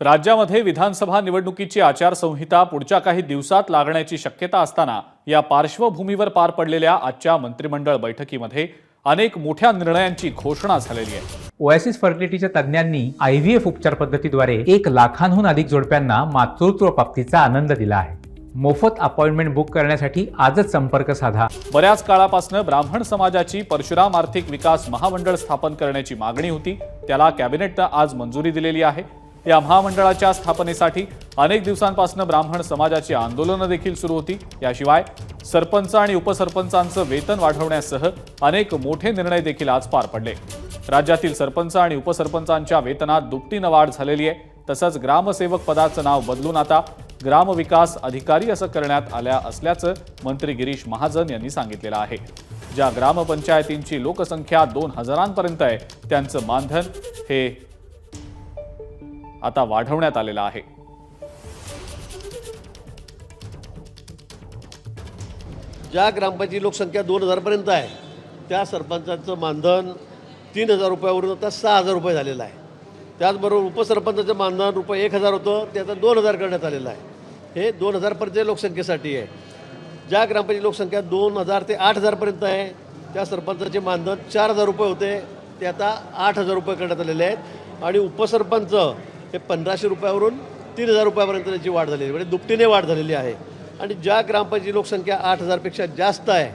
राज्यामध्ये विधानसभा निवडणुकीची आचारसंहिता पुढच्या काही दिवसात लागण्याची शक्यता असताना या पार्श्वभूमीवर पार पडलेल्या आजच्या मंत्रिमंडळ बैठकीमध्ये अनेक मोठ्या निर्णयांची घोषणा झालेली आहे। ओएसिस फर्टिलिटीच्या तज्ञांनी आयव्हीएफ उपचार पद्धतीद्वारे 1 लाखांहून अधिक जोडप्यांना मातृत्व प्राप्तीचा आनंद दिला आहे। मोफत अपॉइंटमेंट बुक करण्यासाठी आजच संपर्क साधा। बऱ्याच काळापासून ब्राह्मण समाजाची परशुराम आर्थिक विकास महामंडळ स्थापन करण्याची मागणी होती, त्याला कॅबिनेटने आज मंजुरी दिलेली आहे। या महामंडळाच्या स्थापनेसाठी अनेक दिवसांपासून ब्राह्मण समाजाची आंदोलनं देखील सुरू होती। याशिवाय सरपंच आणि उपसरपंचांचं वेतन वाढवण्यासह अनेक मोठे निर्णय देखील आज पार पडले। राज्यातील सरपंच आणि उपसरपंचांच्या वेतनात दुपटीने वाढ झालेली आहे। तसंच ग्रामसेवक पदाचं नाव बदलून आता ग्रामविकास अधिकारी असं करण्यात आल्या असल्याचं मंत्री गिरीश महाजन यांनी सांगितलेलं आहे। ज्या ग्रामपंचायतींची लोकसंख्या 2000 पर्यंत आहे त्यांचं मानधन हे आता वाढवण्यात आलेलं आहे। ज्या ग्रामपंचायती लोकसंख्या 2000 पर्यंत आहे त्या सरपंचाचं मानधन 3000 रुपयावरून आता 6000 रुपये झालेलं आहे। त्याचबरोबर उपसरपंचाचं मानधन रुपये 1000 होतं ते आता 2000 करण्यात आलेलं आहे। हे 2000 पर्यंत लोकसंख्येसाठी आहे। ज्या ग्रामपंचायती लोकसंख्या 2000 ते 8000 पर्यंत आहे त्या सरपंचाचे मानधन 4000 रुपये होते ते आता 8000 रुपये करण्यात आलेले आहेत। आणि उपसरपंच हे 1500 रुपयावरून 3000 रुपयापर्यंत त्याची वाढ झालेली आहे, म्हणजे दुपटीने वाढ झालेली आहे। आणि ज्या ग्रामपंचायती लोकसंख्या 8000 पेक्षा जास्त आहे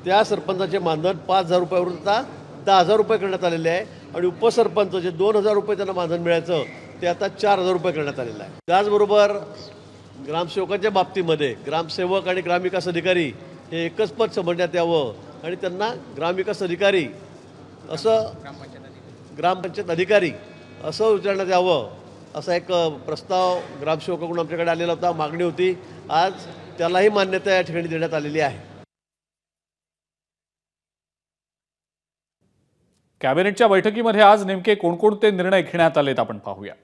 त्या सरपंचाचे मानधन 5000 रुपयावरून आता 10000 रुपये करण्यात आलेले आहे। आणि उपसरपंच जे 2000 रुपये त्यांना मानधन मिळायचं ते आता 4000 रुपये करण्यात आलेलं आहे। त्याचबरोबर ग्रामसेवकांच्या बाबतीमध्ये ग्रामसेवक आणि ग्रामविकास अधिकारी हे एकच पद समजण्यात यावं आणि त्यांना ग्रामविकास अधिकारी असं ग्रामपंचायत अधिकारी असं विचारण्यात यावं असा एक प्रस्ताव ग्रामसेवकाकडून आमच्याकडे आलेला होता, मागणी होती। आज त्यालाही मान्यता या ठिकाणी देण्यात आलेली आहे। कॅबिनेटच्या बैठकीमध्ये आज नेमके कोणकोणते निर्णय घेण्यात आलेत आपण पाहूया।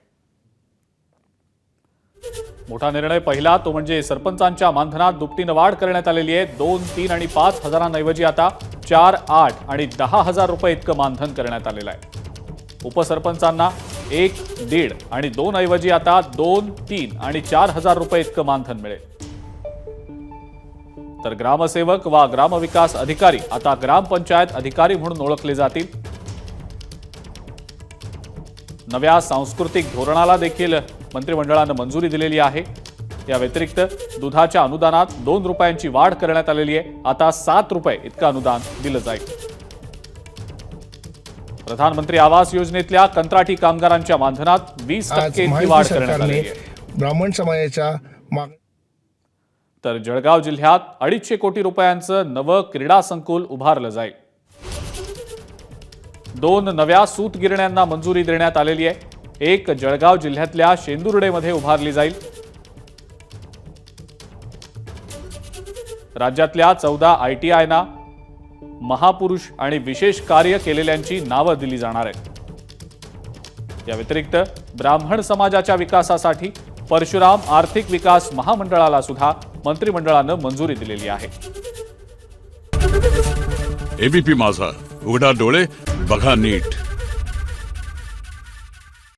मोठा निर्णय पहिला तो म्हणजे सरपंचांच्या मानधनात दुपटीने वाढ करण्यात आलेली आहे। 2, 3 आणि 5 हजारांऐवजी आता 4, 8 आणि 10,000 रुपये इतकं मानधन करण्यात आलेलं आहे। उपसरपंचांना 1, 1.5 आणि 2 ऐवजी आता 2, 3 आणि 4,000 रुपये इतकं मानधन मिळेल। तर ग्रामसेवक वा ग्रामविकास अधिकारी आता ग्रामपंचायत अधिकारी म्हणून ओळखले जातील। नव्या सांस्कृतिक धोरणाला देखील मंत्रिमंडळाने मंजुरी दिलेली आहे। या व्यतिरिक्त दुधाच्या अनुदानात 2 रुपयांची वाढ करण्यात आलेली आहे, आता 7 रुपये इतकं अनुदान दिलं जाईल। प्रधानमंत्री आवास योजनेतल्या कंत्राटी कामगारांच्या मानधनात 20% इतकी वाढ करण्यात आली आहे। ब्राह्मण समाजाच्या तर जळगाव जिल्ह्यात 250 कोटी रुपयांचं नवं क्रीडा संकुल उभारलं जाईल। 2 नव्या सूतगिरण्यांना मंजुरी देण्यात आलेली आहे। एक जळगाव जिल्ह्यातल्या शेंदुर्डेमध्ये उभारली जाईल। राज्यातल्या 14 ITIना महापुरुष आणि विशेष कार्य केलेल्यांची नावं दिली जाणार आहेत। या व्यतिरिक्त ब्राह्मण समाजाच्या विकासासाठी परशुराम आर्थिक विकास महामंडळाला सुद्धा मंत्रिमंडळानं मंजुरी दिलेली आहे। एबीपी माझा, उघडा डोळे बघा नीट।